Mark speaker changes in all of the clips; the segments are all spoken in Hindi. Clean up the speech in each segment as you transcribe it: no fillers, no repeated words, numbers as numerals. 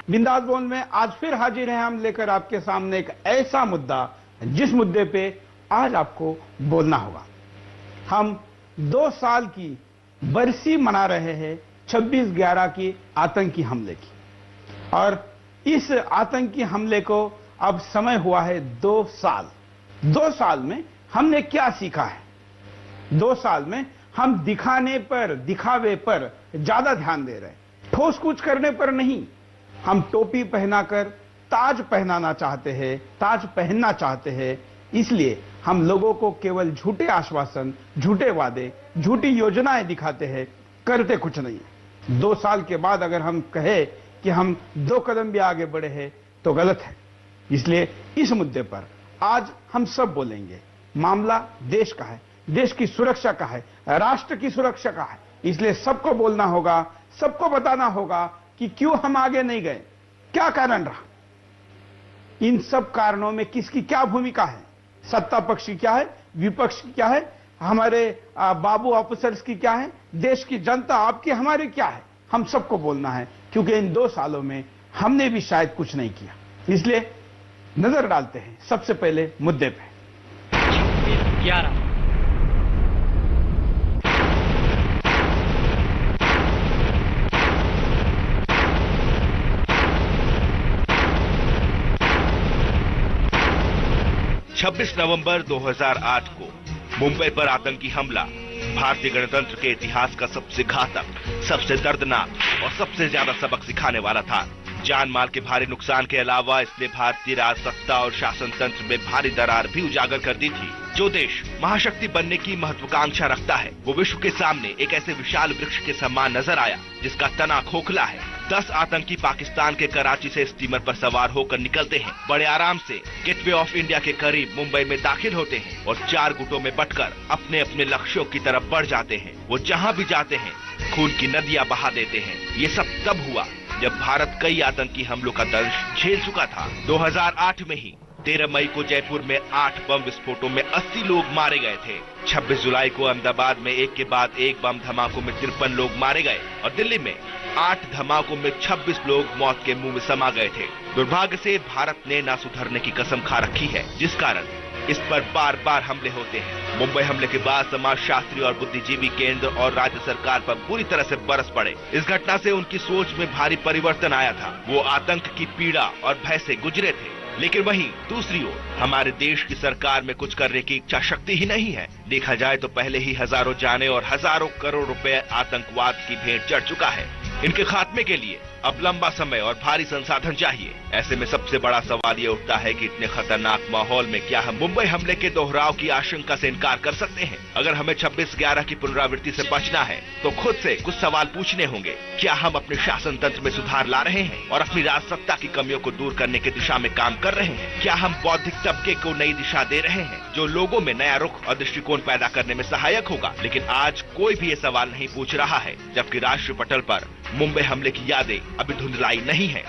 Speaker 1: बिंदास बोल में आज फिर हाजिर हैं हम लेकर आपके सामने एक ऐसा मुद्दा जिस मुद्दे पे आज आपको बोलना होगा। हम 2 साल की बरसी मना रहे हैं 26/11 की आतंकी हमले की, और इस आतंकी हमले को अब समय हुआ है 2 साल। 2 साल में हमने क्या सीखा है? 2 साल में हम दिखावे पर ज्यादा ध्यान दे रहे हैं, ठोस कुछ करने पर नहीं। हम टोपी पहनाकर ताज पहनाना चाहते हैं, ताज पहनना चाहते हैं। इसलिए हम लोगों को केवल झूठे आश्वासन, झूठे वादे, झूठी योजनाएं दिखाते हैं, करते कुछ नहीं। 2 साल के बाद अगर हम कहें कि हम 2 कदम भी आगे बढ़े हैं तो गलत है। इसलिए इस मुद्दे पर आज हम सब बोलेंगे। मामला देश का है, देश की सुरक्षा का है, राष्ट्र की सुरक्षा का है। इसलिए सबको बोलना होगा, सबको बताना होगा कि क्यों हम आगे नहीं गए, क्या कारण रहा, इन सब कारणों में किसकी क्या भूमिका है, सत्ता पक्ष की क्या है, विपक्ष की क्या है, हमारे बाबू ऑफिसर्स की क्या है, देश की जनता आपकी हमारी क्या है। हम सबको बोलना है, क्योंकि इन 2 सालों में हमने भी शायद कुछ नहीं किया। इसलिए नजर डालते हैं सबसे पहले मुद्दे पे।
Speaker 2: 26 नवंबर 2008 को मुंबई पर आतंकी हमला भारतीय गणतंत्र के इतिहास का सबसे घातक, सबसे दर्दनाक और सबसे ज्यादा सबक सिखाने वाला था। जान माल के भारी नुकसान के अलावा इसने भारतीय राजसत्ता और शासन तंत्र में भारी दरार भी उजागर कर दी थी। जो देश महाशक्ति बनने की महत्वाकांक्षा रखता है, वो विश्व के सामने एक ऐसे विशाल वृक्ष के समान नजर आया जिसका तना खोखला है। 10 आतंकी पाकिस्तान के कराची से स्टीमर पर सवार होकर निकलते हैं, बड़े आराम से गेटवे ऑफ इंडिया के करीब मुंबई में दाखिल होते हैं और 4 गुटों में बंटकर अपने अपने लक्ष्यों की तरफ बढ़ जाते हैं। वो जहां भी जाते हैं खून की नदियां बहा देते हैं। ये सब तब हुआ जब भारत कई आतंकी हमलों का दंश झेल चुका था। 2008 में ही 13 मई को जयपुर में 8 बम विस्फोटों में 80 लोग मारे गए थे। 26 जुलाई को अहमदाबाद में एक के बाद एक बम धमाकों में 53 लोग मारे गए और दिल्ली में 8 धमाकों में 26 लोग मौत के मुंह में समा गए थे। दुर्भाग्य से भारत ने ना सुधरने की कसम खा रखी है, जिस कारण इस पर बार बार हमले होते हैं। मुंबई हमले के बाद समाजशास्त्री और बुद्धिजीवी केंद्र और राज्य सरकार पर पूरी तरह से बरस पड़े। इस घटना से उनकी सोच में भारी परिवर्तन आया था। वो आतंक की पीड़ा और भय से गुजरे थे। लेकिन वहीं दूसरी ओर हमारे देश की सरकार में कुछ करने की इच्छा शक्ति ही नहीं है। देखा जाए तो पहले ही हजारों जाने और हजारों करोड़ रुपए आतंकवाद की भेंट चढ़ चुका है। इनके खात्मे के लिए अब लंबा समय और भारी संसाधन चाहिए। ऐसे में सबसे बड़ा सवाल ये उठता है कि इतने खतरनाक माहौल में क्या हम मुंबई हमले के दोहराव की आशंका से इनकार कर सकते हैं? अगर हमें 26/11 की पुनरावृत्ति से बचना है तो खुद से कुछ सवाल पूछने होंगे। क्या हम अपने शासन तंत्र में सुधार ला रहे हैं और अपनी राजसत्ता की कमियों को दूर करने की दिशा में काम कर रहे हैं? क्या हम बौद्धिक तबके को नई दिशा दे रहे हैं जो लोगों में नया रुख और दृष्टिकोण पैदा करने में सहायक होगा? लेकिन आज कोई भी ये सवाल नहीं पूछ रहा है, जबकि राष्ट्रीय पटल पर मुंबई हमले की यादें अभी धुंधलाई नहीं है।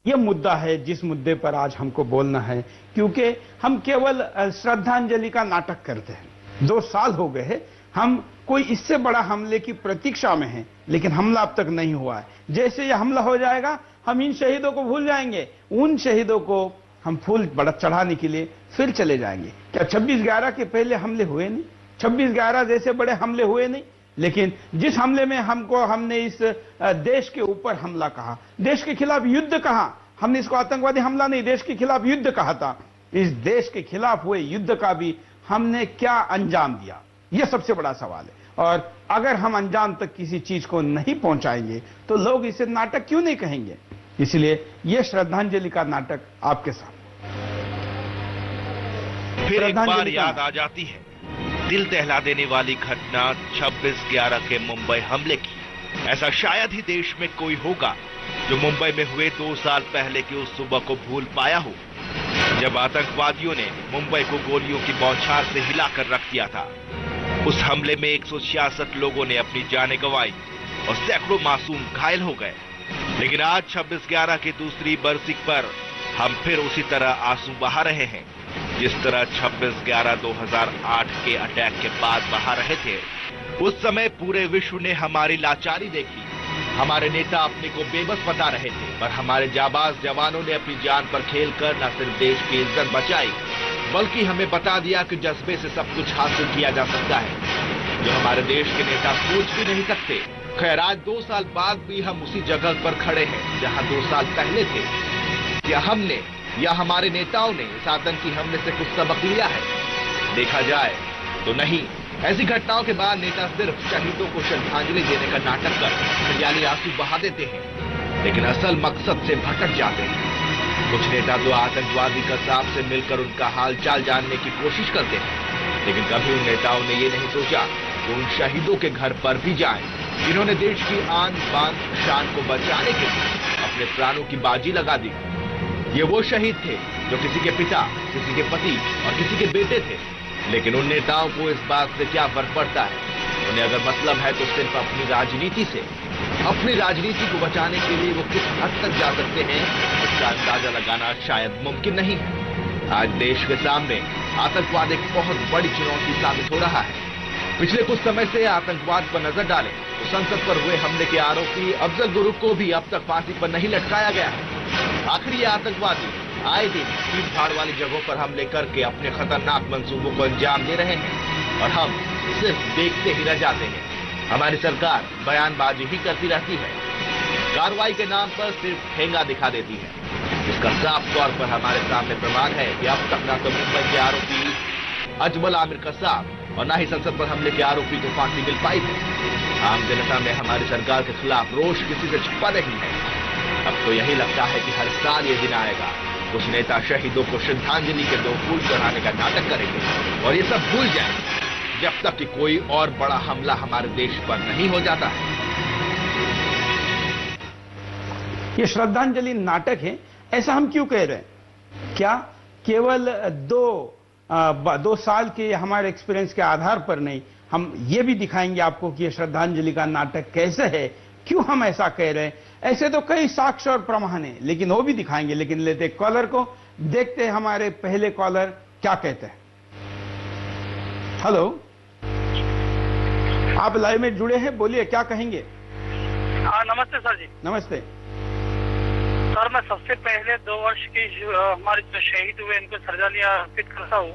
Speaker 1: ये मुद्दा है जिस मुद्दे पर आज हमको बोलना है, क्योंकि हम केवल श्रद्धांजलि का नाटक करते हैं। 2 साल हो गए हैं, हम कोई इससे बड़ा हमले की प्रतीक्षा में हैं, लेकिन हमला अब तक नहीं हुआ है। जैसे ये हमला हो जाएगा हम इन शहीदों को भूल जाएंगे, उन शहीदों को हम फूल बड़ा चढ़ाने के लिए फिर चले जाएंगे। क्या 26/11 के पहले हमले हुए नहीं? 26/11 जैसे बड़े हमले हुए नहीं? लेकिन जिस हमले में हमने इस देश के ऊपर हमला कहा, देश के खिलाफ युद्ध कहा, हमने इसको आतंकवादी हमला नहीं, देश के खिलाफ युद्ध कहा था। इस देश के खिलाफ हुए युद्ध का भी हमने क्या अंजाम दिया, यह सबसे बड़ा सवाल है। और अगर हम अंजाम तक किसी चीज को नहीं पहुंचाएंगे तो लोग इसे नाटक क्यों नहीं कहेंगे? इसलिए यह श्रद्धांजलि का नाटक आपके सामने
Speaker 2: फिर एक बार याद आ जाती है दिल दहला देने वाली घटना 26/11 के मुंबई हमले की। ऐसा शायद ही देश में कोई होगा जो मुंबई में हुए 2 साल पहले की उस सुबह को भूल पाया हो, जब आतंकवादियों ने मुंबई को गोलियों की बौछार से हिलाकर रख दिया था। उस हमले में 166 लोगों ने अपनी जानें गंवाई और सैकड़ों मासूम घायल हो गए। लेकिन आज 26/11 की दूसरी बरसी पर हम फिर उसी तरह आंसू बहा रहे हैं, जिस तरह 26/11/2008 के अटैक के बाद बहा रहे थे। उस समय पूरे विश्व ने हमारी लाचारी देखी, हमारे नेता अपने को बेबस बता रहे थे, पर हमारे जाबाज जवानों ने अपनी जान पर खेलकर न सिर्फ देश की इज्जत बचाई, बल्कि हमें बता दिया कि जज्बे से सब कुछ हासिल किया जा सकता है, जो हमारे देश के नेता सोच भी नहीं सकते। खैर, आज 2 साल बाद भी हम उसी जगह पर खड़े हैं जहां 2 साल पहले थे। क्या हमने या हमारे नेताओं ने इस आतंकी हमले से कुछ सबक लिया है? देखा जाए तो नहीं। ऐसी घटनाओं के बाद नेता सिर्फ शहीदों को श्रद्धांजलि देने का नाटक कर हरियाली आंसू बहा देते हैं, लेकिन असल मकसद से भटक जाते हैं। कुछ नेता तो आतंकवादी कसाब से मिलकर उनका हाल चाल जानने की कोशिश करते हैं, लेकिन कभी उन नेताओं ने ये नहीं सोचा कि उन शहीदों के घर पर भी जाएं, जिन्होंने देश की आन बान शान को बचाने के लिए अपने प्राणों की बाजी लगा दी। ये वो शहीद थे जो किसी के पिता, किसी के पति और किसी के बेटे थे, लेकिन उन नेताओं को इस बात से क्या फर्क पड़ता है? उन्हें अगर मतलब है तो सिर्फ अपनी राजनीति से, अपनी राजनीति को बचाने के लिए वो किस हद तक जा सकते हैं, इसका अंदाजा लगाना शायद मुमकिन नहीं है। आज देश के सामने आतंकवाद एक बहुत बड़ी चुनौती साबित हो रहा है। पिछले कुछ समय से आतंकवाद पर नजर डालें तो संसद पर हुए हमले के आरोपी अफजल गुरु को भी अब तक फांसी पर नहीं लटकाया गया है। आखिर ये आतंकवादी आए दिन भीड़ भाड़ वाली जगहों पर हमले करके अपने खतरनाक मंसूबों को अंजाम दे रहे हैं और हम सिर्फ देखते ही रह जाते हैं। हमारी सरकार बयानबाजी ही करती रहती है, कार्रवाई के नाम पर सिर्फ ठेंगा दिखा देती है, जिसका साफ तौर पर हमारे सामने प्रमाण है कि अब तक न तो मुंबई के आरोपी अजमल आमिर कसाब और न ही संसद पर हमले के आरोपी को फांसी मिल पाई है। आम जनता में हमारी सरकार के खिलाफ रोष किसी से छुपा नहीं है। अब तो यही लगता है कि हर साल ये दिन आएगा, कुछ नेता शहीदों को श्रद्धांजलि के 2 फूल चढ़ाने का नाटक करेंगे और ये सब भूल जाएंगे जब तक कि कोई और बड़ा हमला हमारे देश पर नहीं हो जाता है।
Speaker 1: ये श्रद्धांजलि नाटक है, ऐसा हम क्यों कह रहे हैं? क्या केवल 2 साल के हमारे एक्सपीरियंस के आधार पर नहीं, हम ये भी दिखाएंगे आपको कि ये श्रद्धांजलि का नाटक कैसे है, क्यों हम ऐसा कह रहे हैं। ऐसे तो कई साक्ष्य और प्रमाण हैं, लेकिन वो भी दिखाएंगे। लेकिन लेते कॉलर को, देखते हमारे पहले कॉलर क्या कहते हैं। हेलो, आप लाइव में जुड़े हैं, बोलिए क्या कहेंगे।
Speaker 3: हाँ, नमस्ते सर जी।
Speaker 1: नमस्ते
Speaker 3: सर, मैं सबसे पहले 2 वर्ष की हमारे जो शहीद हुए इनको श्रद्धांजलि अर्पित करता हूँ,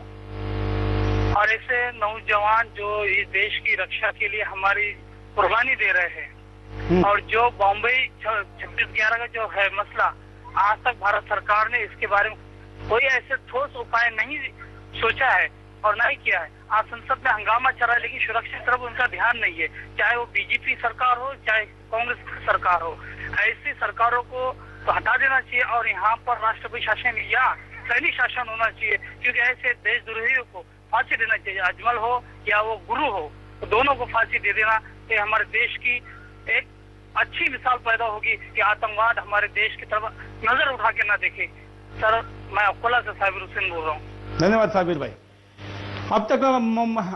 Speaker 3: और ऐसे नौजवान जो इस देश की रक्षा के लिए हमारी कुर्बानी दे रहे हैं, और जो बॉम्बे 26/11 का जो है मसला, आज तक भारत सरकार ने इसके बारे में कोई ऐसे ठोस उपाय नहीं सोचा है और नहीं किया है। आज संसद में हंगामा चल रहा है, लेकिन सुरक्षा की तरफ उनका ध्यान नहीं है, चाहे वो बीजेपी सरकार हो चाहे कांग्रेस सरकार हो। ऐसी सरकारों को तो हटा देना चाहिए और यहाँ पर राष्ट्रपति शासन या सैनिक शासन होना चाहिए, क्योंकि ऐसे देशद्रोहियों को फांसी देना चाहिए। अजमल हो या वो गुरु हो, तो दोनों को फांसी दे देना, तो हमारे देश की एक अच्छी मिसाल पैदा होगी कि आतंकवाद हमारे देश की तरफ नजर उठा के ना देखे। सर, मैं अकोला से साबिर हुसैन बोल रहा हूँ।
Speaker 1: धन्यवाद साबिर भाई। अब तक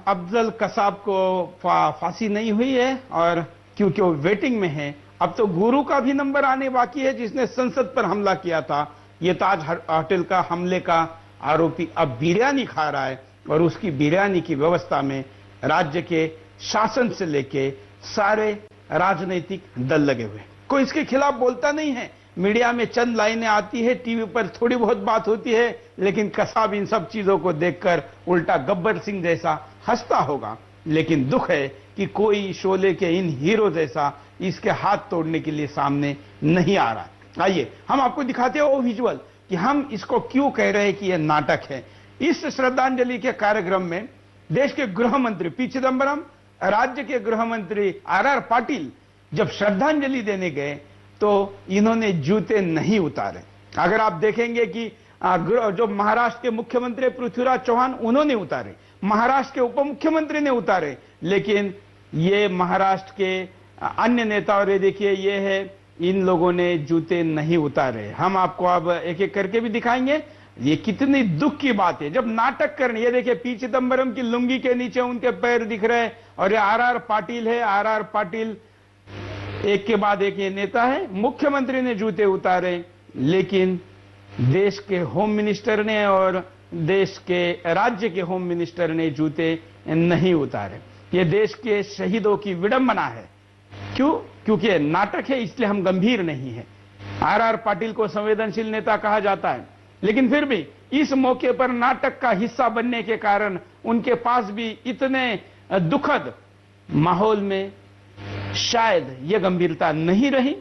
Speaker 1: अफजल कसाब को फांसी नहीं हुई है, और क्योंकि वो वेटिंग में है, अब तो गुरु का भी नंबर आने बाकी है, जिसने संसद पर हमला किया था। ये ताज होटल का हमले का आरोपी अब बिरयानी खा रहा है, और उसकी बिरयानी की व्यवस्था में राज्य के शासन से लेके सारे राजनीतिक दल लगे हुए। कोई इसके खिलाफ बोलता नहीं है। मीडिया में चंद लाइनें आती है, टीवी पर थोड़ी बहुत बात होती है, लेकिन कसाब इन सब चीजों को देखकर उल्टा गब्बर सिंह जैसा हंसता होगा। लेकिन दुख है कि कोई शोले के इन हीरो जैसा इसके हाथ तोड़ने के लिए सामने नहीं आ रहा। आइए हम आपको दिखाते हैं वो विजुअल कि हम इसको क्यों कह रहे हैं कि यह नाटक है। इस श्रद्धांजलि के कार्यक्रम में देश के गृह मंत्री पी चिदंबरम, राज्य के गृह मंत्री आर पाटिल जब श्रद्धांजलि देने गए तो इन्होंने जूते नहीं उतारे। अगर आप देखेंगे कि जो महाराष्ट्र के मुख्यमंत्री पृथ्वीराज चौहान उन्होंने उतारे, महाराष्ट्र के उप मुख्यमंत्री ने उतारे, लेकिन ये महाराष्ट्र के अन्य नेता, और ये देखिए ये है, इन लोगों ने जूते नहीं उतारे। हम आपको अब एक एक करके भी दिखाएंगे। ये कितनी दुख की बात है जब नाटक करने, ये देखिए पी चिदंबरम की लुंगी के नीचे उनके पैर दिख रहे हैं, और ये आर पाटिल है। आर पाटिल एक के बाद एक ये नेता है। मुख्यमंत्री ने जूते उतारे, लेकिन देश के होम मिनिस्टर ने और देश के राज्य के होम मिनिस्टर ने जूते नहीं उतारे। ये देश के शहीदों की विडंबना है। क्यों? क्योंकि नाटक है इसलिए हम गंभीर नहीं है। आर पाटिल को संवेदनशील नेता कहा जाता है, लेकिन फिर भी इस मौके पर नाटक का हिस्सा बनने के कारण उनके पास भी इतने दुखद माहौल में शायद यह गंभीरता नहीं रही।